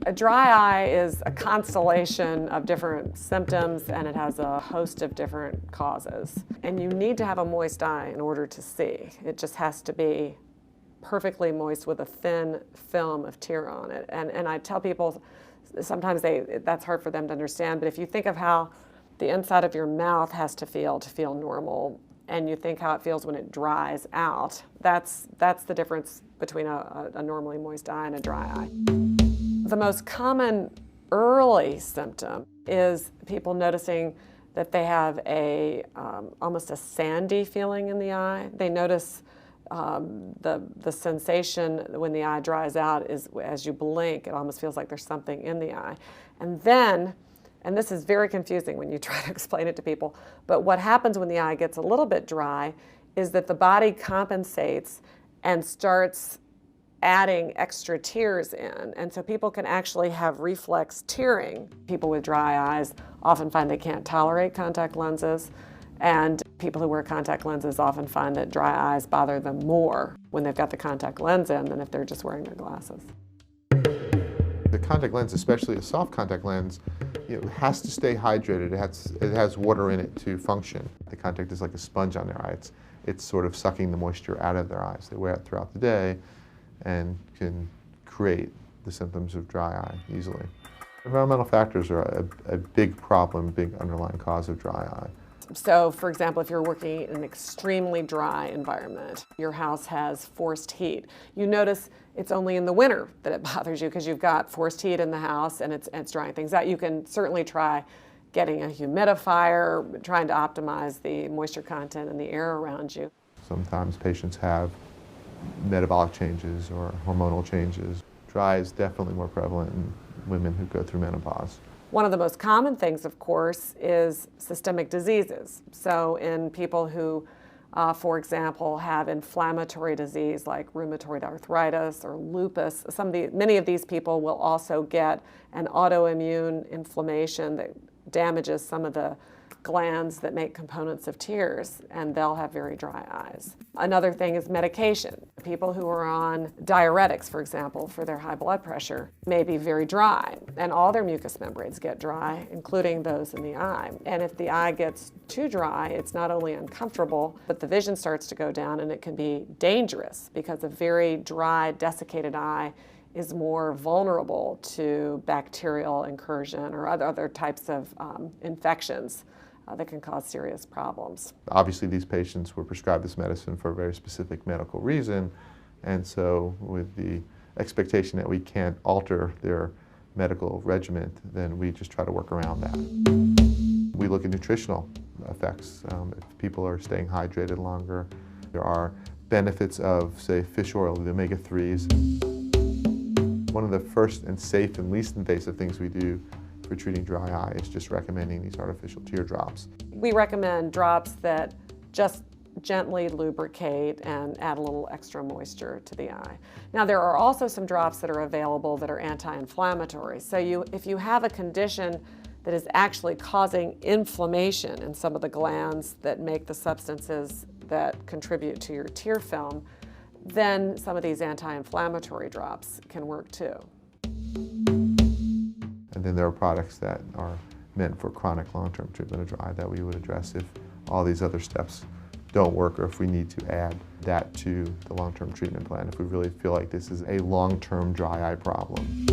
A dry eye is a constellation of different symptoms, and it has a host of different causes. And you need to have a moist eye in order to see. It just has to be perfectly moist with a thin film of tear on it. And I tell people, sometimes that's hard for them to understand, but if you think of how the inside of your mouth has to feel normal, and you think how it feels when it dries out, that's the difference between a normally moist eye and a dry eye. The most common early symptom is people noticing that they have almost a sandy feeling in the eye. They notice the sensation when the eye dries out is as you blink, it almost feels like there's something in the eye. And then, and this is very confusing when you try to explain it to people, but what happens when the eye gets a little bit dry is that the body compensates and starts adding extra tears in. And so people can actually have reflex tearing. People with dry eyes often find they can't tolerate contact lenses, and people who wear contact lenses often find that dry eyes bother them more when they've got the contact lens in than if they're just wearing their glasses. The contact lens, especially a soft contact lens, has to stay hydrated. It has water in it to function. The contact is like a sponge on their eye. It's sort of sucking the moisture out of their eyes. They wear it throughout the day and can create the symptoms of dry eye easily. Environmental factors are a big problem, big underlying cause of dry eye. So, for example, if you're working in an extremely dry environment, your house has forced heat, you notice it's only in the winter that it bothers you because you've got forced heat in the house and it's drying things out. You can certainly try getting a humidifier, trying to optimize the moisture content in the air around you. Sometimes patients have metabolic changes or hormonal changes. Dry is definitely more prevalent in women who go through menopause. One of the most common things, of course, is systemic diseases. So in people who, for example, have inflammatory disease like rheumatoid arthritis or lupus, many of these people will also get an autoimmune inflammation that damages some of the glands that make components of tears, and they'll have very dry eyes. Another thing is medication. People who are on diuretics, for example, for their high blood pressure, may be very dry, and all their mucous membranes get dry, including those in the eye. And if the eye gets too dry, it's not only uncomfortable, but the vision starts to go down, and it can be dangerous because a very dry, desiccated eye is more vulnerable to bacterial incursion or other types of infections that can cause serious problems. Obviously, these patients were prescribed this medicine for a very specific medical reason, and so with the expectation that we can't alter their medical regimen, then we just try to work around that. We look at nutritional effects. If people are staying hydrated longer, there are benefits of, say, fish oil, the omega-3s. One of the first and safe and least invasive things we do for treating dry eye is just recommending these artificial tear drops. We recommend drops that just gently lubricate and add a little extra moisture to the eye. Now, there are also some drops that are available that are anti-inflammatory. So if you have a condition that is actually causing inflammation in some of the glands that make the substances that contribute to your tear film, then some of these anti-inflammatory drops can work too. And then there are products that are meant for chronic long-term treatment of dry eye that we would address if all these other steps don't work, or if we need to add that to the long-term treatment plan, if we really feel like this is a long-term dry eye problem.